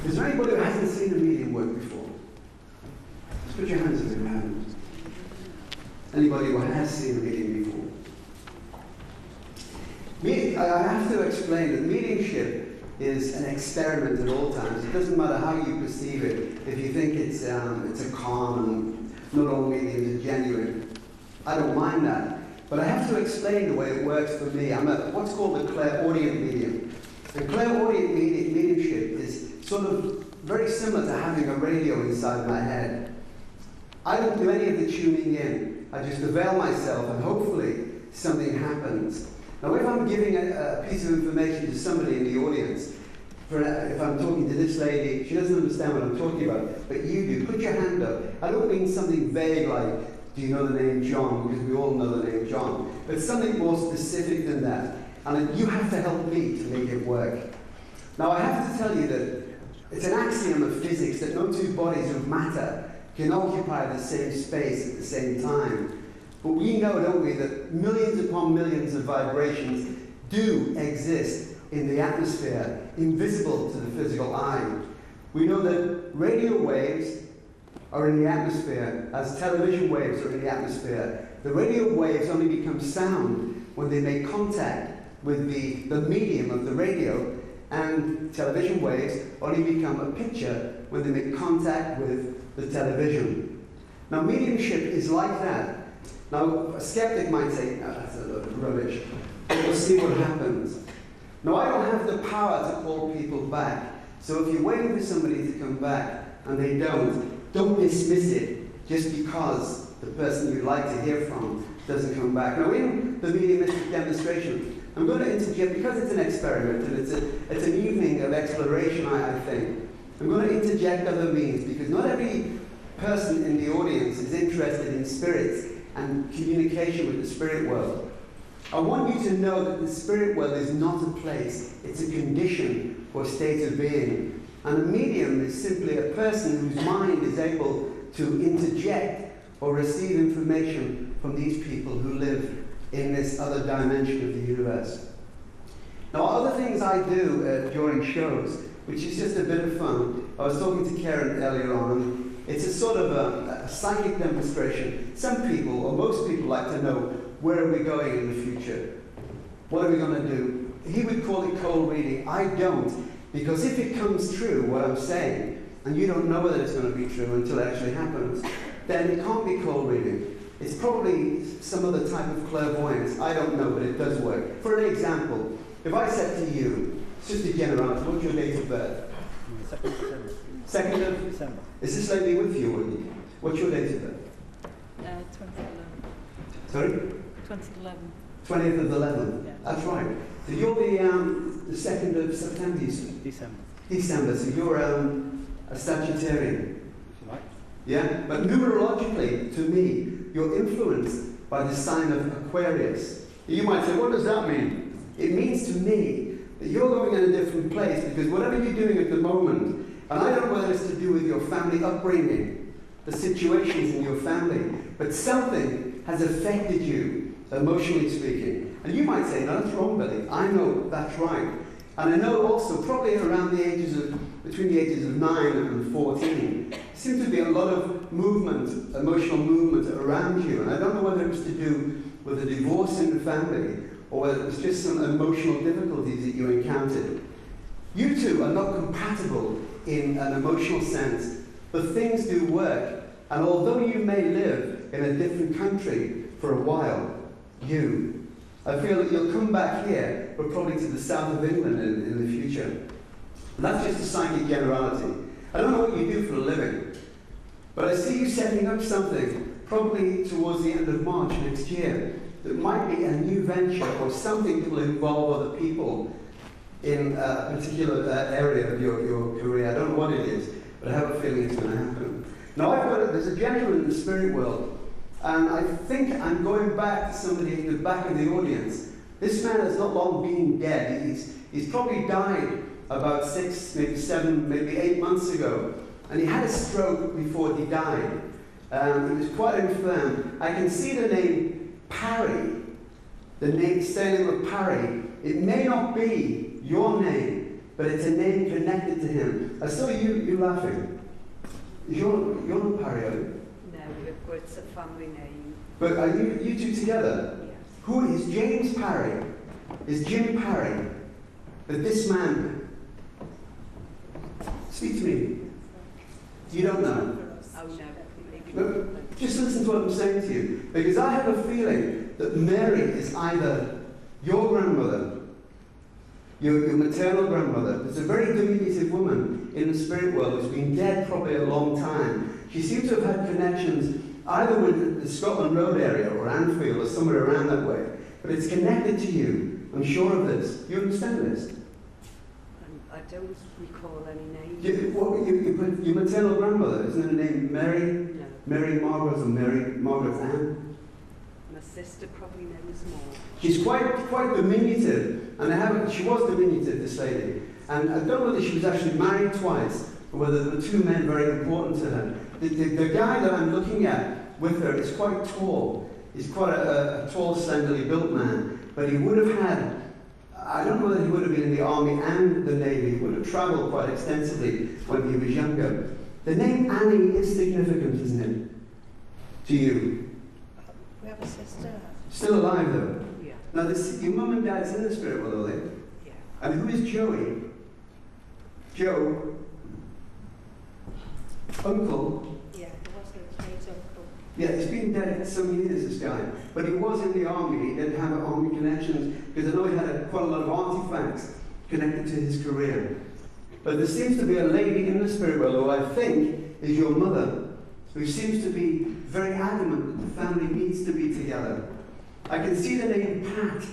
Is there anybody who hasn't seen a medium work before? Just put your hands up if you haven't. Anybody who has seen a medium before? I have to explain that mediumship is an experiment at all times. It doesn't matter how you perceive it. If you think it's a con and not all mediums are genuine, I don't mind that. But I have to explain the way it works for me. I'm what's called a clairaudient medium. And clairaudient mediumship is sort of very similar to having a radio inside my head. I don't do any of the tuning in. I just avail myself and hopefully something happens. Now, if I'm giving a piece of information to somebody in the audience, if I'm talking to this lady, she doesn't understand what I'm talking about, but you do, put your hand up. I don't mean something vague like, do you know the name John? Because we all know the name John. But something more specific than that. And you have to help me to make it work. Now, I have to tell you that it's an axiom of physics that no two bodies of matter can occupy the same space at the same time. But we know, don't we, that millions upon millions of vibrations do exist in the atmosphere, invisible to the physical eye. We know that radio waves are in the atmosphere as television waves are in the atmosphere. The radio waves only become sound when they make contact with the medium of the radio, and television waves only become a picture when they make contact with the television. Now, mediumship is like that. Now, a skeptic might say, no, that's a load of rubbish. We'll see what happens. Now, I don't have the power to call people back. So if you're waiting for somebody to come back and they don't dismiss it just because the person you'd like to hear from doesn't come back. Now, in the mediumistic demonstration, I'm going to interject, because it's an experiment and it's an evening of exploration, I think. I'm going to interject other means, because not every person in the audience is interested in spirits and communication with the spirit world. I want you to know that the spirit world is not a place, it's a condition or state of being. And a medium is simply a person whose mind is able to interject or receive information from these people who live in this other dimension of the universe. Now, other things I do during shows, which is just a bit of fun. I was talking to Ciaran earlier on, and it's a sort of a psychic demonstration. Some people, or most people, like to know, where are we going in the future? What are we going to do? He would call it cold reading. I don't, because if it comes true, what I'm saying, and you don't know whether it's going to be true until it actually happens, then it can't be cold reading. It's probably some other type of clairvoyance. I don't know, but it does work. For an example, if I said to you, it's just a generality, what's your date of birth? 2nd of December. 2nd of December. Is this lady with you, Wendy? What's your date of birth? 2011. Sorry? 2011. 20th of the 11th. Yeah. That's right. So you're the 2nd of September, you said? December. December. So you're a Sagittarian. Right. Yeah? But numerologically, to me, you're influenced by the sign of Aquarius. You might say, what does that mean? It means to me that you're going in a different place, because whatever you're doing at the moment, and I don't know whether it's to do with your family upbringing, the situations in your family, but something has affected you, emotionally speaking. And you might say, no, that's wrong, Billy. I know that's right. And I know also, probably around the ages of, between the ages of 9 and 14, there seems to be a lot of movement, emotional movement around you. And I don't know whether it was to do with a divorce in the family, or whether it was just some emotional difficulties that you encountered. You two are not compatible in an emotional sense, but things do work. And although you may live in a different country for a while, I feel that you'll come back here, but probably to the south of England in the future. And that's just a psychic generality. I don't know what you do for a living, but I see you setting up something, probably towards the end of March next year, that might be a new venture or something that will involve other people in a particular area of your career. I don't know what it is, but I have a feeling it's going to happen. Now, there's a gentleman in the spirit world, and I think I'm going back to somebody in the back of the audience. This man has not long been dead. He's probably died about 6, maybe 7, maybe 8 months ago. And he had a stroke before he died. He was quite infirm. I can see the name Parry, the surname of Parry. It may not be your name, but it's a name connected to him. I saw you laughing. You're not Parry, are you? No, it's a family name. But are you two together? Yes. Who is James Parry? Is Jim Parry? But this man. Speak to me. You don't know. Oh no. No, just listen to what I'm saying to you. Because I have a feeling that Mary is either your grandmother, your maternal grandmother. There's a very diminutive woman in the spirit world who's been dead probably a long time. She seems to have had connections either with the Scotland Road area or Anfield or somewhere around that way. But it's connected to you. I'm sure of this. You understand this? I don't recall any names. Your maternal grandmother, isn't her name Mary? No. Mary Margaret or Mary Margaret Ann? My sister probably knows more. She's quite diminutive, and she was diminutive, this lady. And I don't know whether she was actually married twice, or whether there were two men very important to her. The guy that I'm looking at with her is quite tall. He's quite a tall, slenderly built man, but he would have had, I don't know whether he would have been in the army and the navy. He would have travelled quite extensively when he was younger. The name Annie is significant, isn't it? To you? We have a sister. Still alive, though? Yeah. Now, your mum and dad's in the spirit world, are they? Yeah. And who is Joey? Joe? Uncle? Yeah, it was his uncle. Yeah, he's been dead some years, this guy. But he was in the army. He didn't have army connections, because I know he had quite a lot of artifacts connected to his career. But there seems to be a lady in the spirit world who I think is your mother, who seems to be very adamant that the family needs to be together. I can see the name Pat.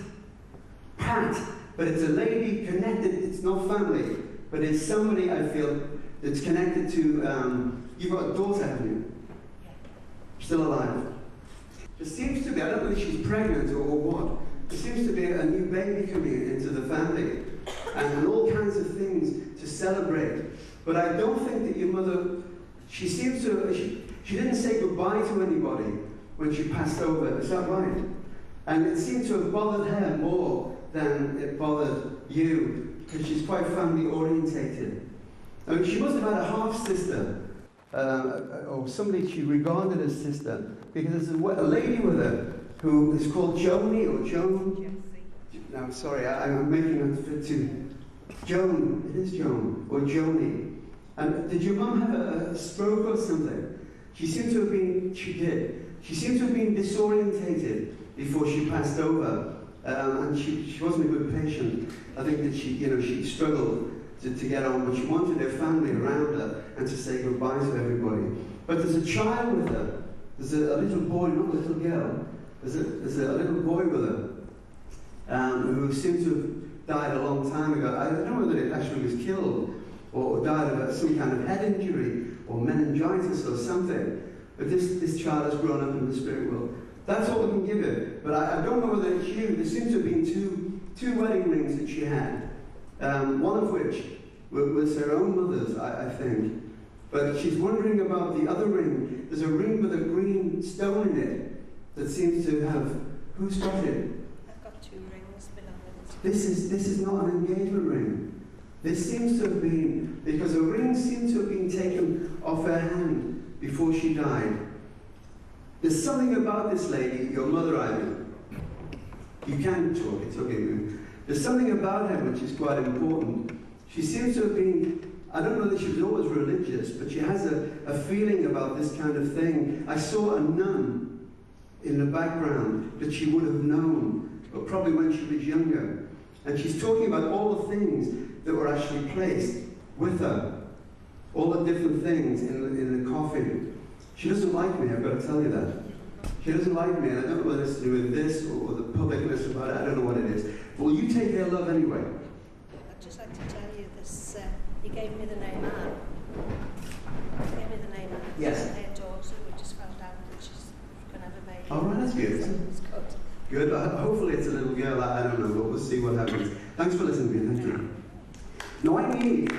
Pat. But it's a lady connected, it's not family, but it's somebody I feel that's connected to, you've got a daughter, haven't you? Yeah. Still alive. There seems to be, I don't know if she's pregnant or what, there seems to be a new baby coming into the family, and all kinds of things to celebrate. But I don't think that your mother, she seems to, she didn't say goodbye to anybody when she passed over, is that right? And it seemed to have bothered her more than it bothered you, because she's quite family orientated. I mean, she must have had a half-sister, or somebody she regarded as sister, because there's a lady with her who is called Joni, or Joan. Jessie. No, I'm sorry, I'm making it fit too. Joan, it is Joan, or Joni. And did your mum have a stroke or something? She seemed to have been, she did. She seemed to have been disorientated before she passed over. And she wasn't a good patient. I think that she struggled to get on, but she wanted her family around her and to say goodbye to everybody. But there's a child with her. There's a little boy, not a little girl. There's a little boy with her who seems to have died a long time ago. I don't know whether it actually was killed or died of some kind of head injury or meningitis or something. But this child has grown up in the spirit world. That's all we can give it. But I don't know whether it's you. There seems to have been two wedding rings that she had. One of which was her own mother's, I think. But she's wondering about the other ring. There's a ring with a green stone in it that seems to have... Who's got it? I've got 2 rings belonging to This is not an engagement ring. This seems to have been... Because a ring seems to have been taken off her hand before she died. There's something about this lady, your mother, I mean. You can talk, it's okay. There's something about her which is quite important. She seems to have been, I don't know that she was always religious, but she has a feeling about this kind of thing. I saw a nun in the background that she would have known, but probably when she was younger. And she's talking about all the things that were actually placed with her. All the different things in the coffin. She doesn't like me, I've got to tell you that. She doesn't like me, and I don't know whether it's to do with this or the publicness about it, I don't know what it is. But will you take her love anyway? I'd just like to tell you this, he gave me the name Anne. He gave me the name Anne. Yes. I had a daughter, we just found out that she's going to have a baby. Oh, right, that's good. So it's good. Good, hopefully it's a little girl, I don't know, but we'll see what happens. Thanks for listening to me, thank you. Now I need